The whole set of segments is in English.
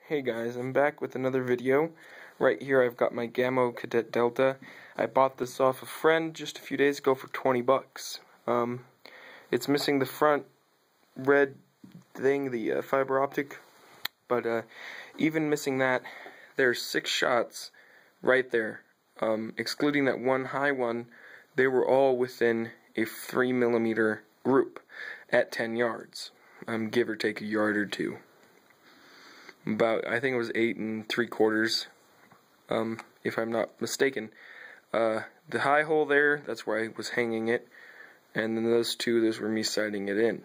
Hey guys, I'm back with another video. Right here I've got my Gamo Cadet Delta. I bought this off a friend just a few days ago for 20 bucks. It's missing the front red thing, the fiber optic, but even missing that, there's 6 shots right there. Excluding that one high one, they were all within a 3mm group at 10 yards. Give or take a yard or two. I think it was 8 3/4, if I'm not mistaken. The high hole there, that's where I was hanging it, and then those were me sighting it in.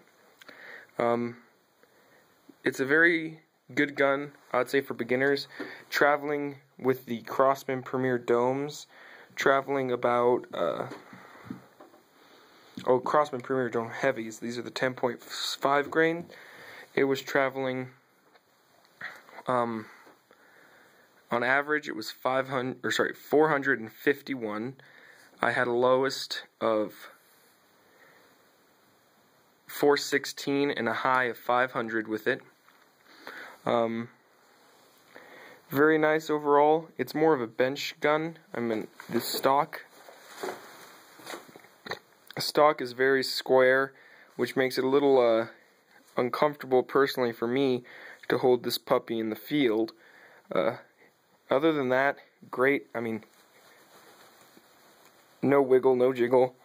It's a very good gun, I'd say, for beginners. Traveling with the Crosman Premier Domes, traveling about, Crosman Premier Dome Heavies, these are the 10.5 grain. It was traveling, on average, it was 451. I had a lowest of 416 and a high of 500 with it. Very nice overall. It's more of a bench gun. The stock is very square, which makes it a little uncomfortable personally for me to hold this puppy in the field. Other than that, great. No wiggle, no jiggle.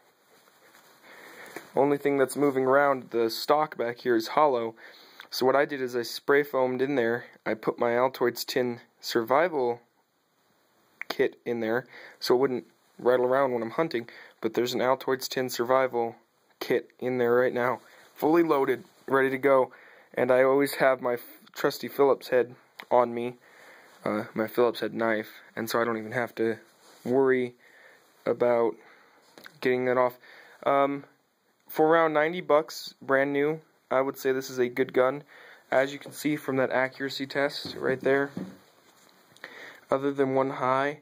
Only thing that's moving around, the stock back here, is hollow. So what I did is I spray foamed in there. I put my Altoids tin survival kit in there so it wouldn't rattle around when I'm hunting. But there's an Altoids tin survival kit in there right now, fully loaded, ready to go. And I always have my trusty Phillips head on me, my Phillips head knife, and so I don't even have to worry about getting that off. For around 90 bucks, brand new, I would say this is a good gun. As you can see from that accuracy test right there, other than one high,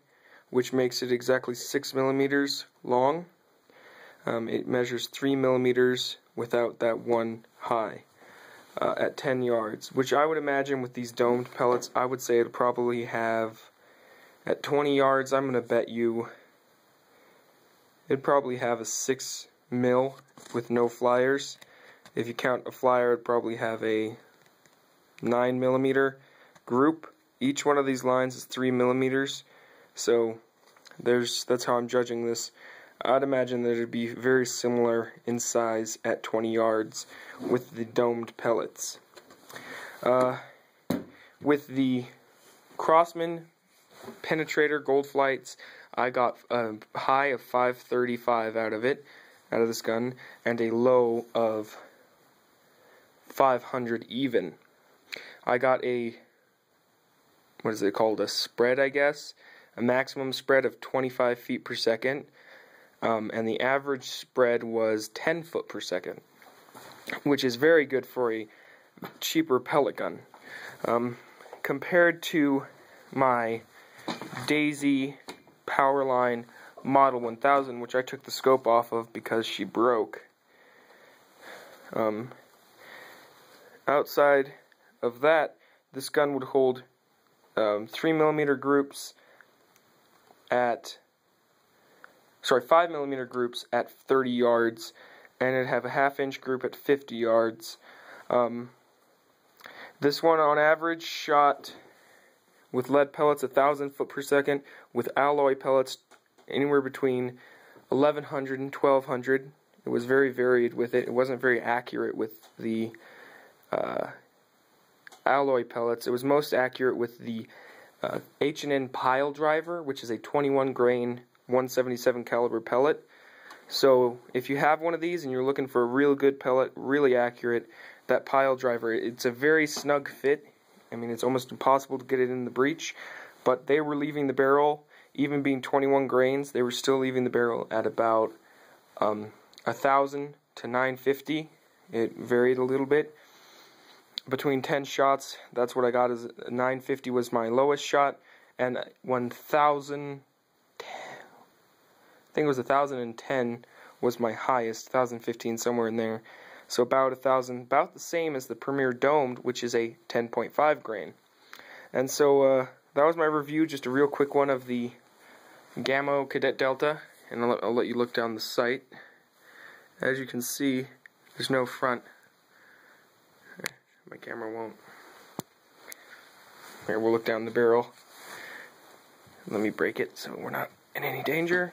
which makes it exactly 6mm long, it measures 3mm without that one high at 10 yards, which I would imagine with these domed pellets, I would say it'll probably have, at 20 yards, I'm going to bet you it'd probably have a 6mm with no flyers. If you count a flyer, it'd probably have a 9mm group. Each one of these lines is 3mm, so that's how I'm judging this. I'd imagine that it'd be very similar in size at 20 yards with the domed pellets. With the Crosman Penetrator Gold Flights, I got a high of 535 out of this gun, and a low of 500 even. I got a, what is it called, a spread, I guess, a maximum spread of 25 feet per second, and the average spread was 10 foot per second, which is very good for a cheaper pellet gun. Compared to my d.i.y Powerline Model 1000, which I took the scope off of because she broke. Outside of that, this gun would hold 5mm groups at 30 yards, and it'd have a 1/2-inch group at 50 yards. This one on average shot with lead pellets 1,000 foot per second, with alloy pellets anywhere between 1,100 and 1,200. It was very varied with it. It wasn't very accurate with the alloy pellets. It was most accurate with the H&N pile driver, which is a 21 grain 177 caliber pellet. So if you have one of these and you're looking for a real good pellet, really accurate, that pile driver, it's a very snug fit. It's almost impossible to get it in the breech, but they were leaving the barrel, even being 21 grains, they were still leaving the barrel at about 1,000 to 950. It varied a little bit. Between 10 shots, that's what I got. Is 950 was my lowest shot, and 1,000, I think it was 1,010 was my highest, 1,015, somewhere in there. So about 1,000, about the same as the Premier Domed, which is a 10.5 grain. And so that was my review, just a real quick one of the Gamo Cadet Delta, and I'll let you look down the sight. As you can see, there's no front. My camera won't. Here, we'll look down the barrel. Let me break it so we're not in any danger.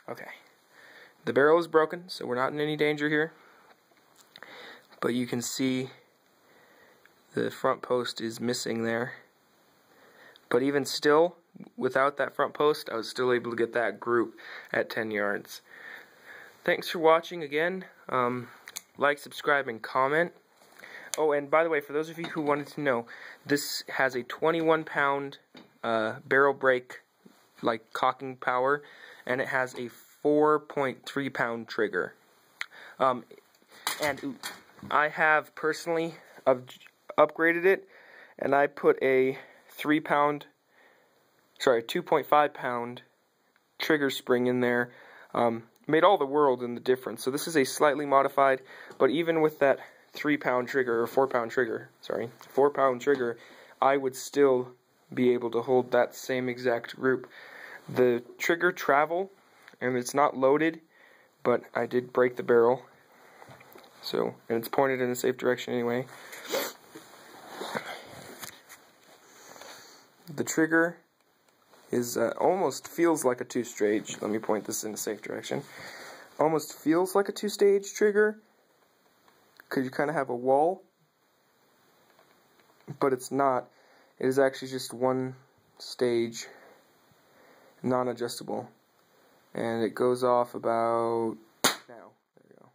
Okay. The barrel is broken, so we're not in any danger here. But you can see the front post is missing there. But even still, without that front post, I was still able to get that group at 10 yards. Thanks for watching again. Like, subscribe, and comment. Oh, and by the way, for those of you who wanted to know, this has a 21-pound barrel brake, like cocking power, and it has a 4.3-pound trigger. And I have personally upgraded it, and I put a 2.5-pound trigger spring in there. Made all the world in the difference. So this is a slightly modified, but even with that 3-pound trigger, or 4-pound trigger, 4-pound trigger, I would still be able to hold that same exact group. The trigger travel, and it's not loaded, but I did break the barrel, so, and it's pointed in a safe direction anyway. The trigger is almost feels like a 2-stage. Let me point this in a safe direction. Almost feels like a 2-stage trigger, because you kind of have a wall, but it's not. It is actually just 1-stage, non-adjustable, and it goes off about now. There we go.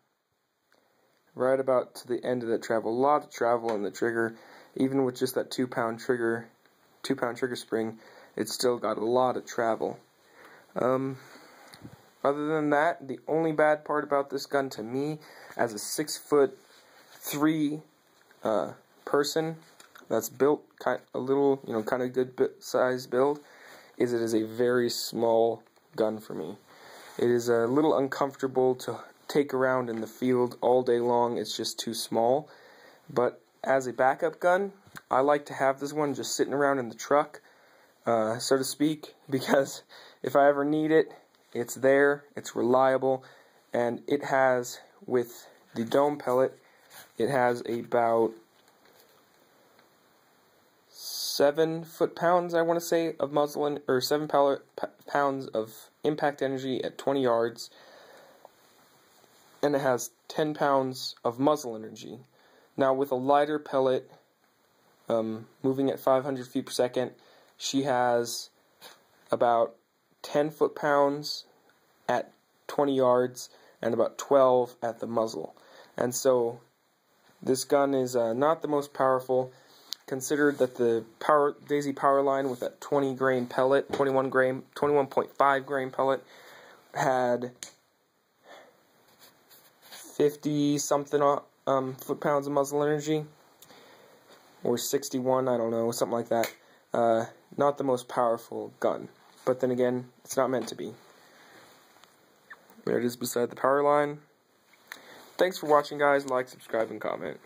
Right about to the end of that travel. A lot of travel in the trigger, even with just that 2-pound trigger spring. It's still got a lot of travel. Other than that, the only bad part about this gun to me, as a 6'3" person that's built kind of good size build, is it is a very small gun for me. It is a little uncomfortable to take around in the field all day long. It's just too small. But as a backup gun, I like to have this one just sitting around in the truck, so to speak, because if I ever need it, it's there, it's reliable, and it has, with the dome pellet, it has about 7 foot-pounds, I want to say, of muzzle, or 7 pounds of impact energy at 20 yards, and it has 10 pounds of muzzle energy. Now, with a lighter pellet, moving at 500 feet per second, she has about 10 foot-pounds at 20 yards and about 12 at the muzzle. And so this gun is not the most powerful. Consider that the d.i.y power line with that 20 grain pellet, 21.5 grain pellet, had 50 something foot-pounds of muzzle energy, or 61, I don't know, something like that. Not the most powerful gun, but then again, it's not meant to be. There it is beside the power line. Thanks for watching, guys. Like, subscribe, and comment.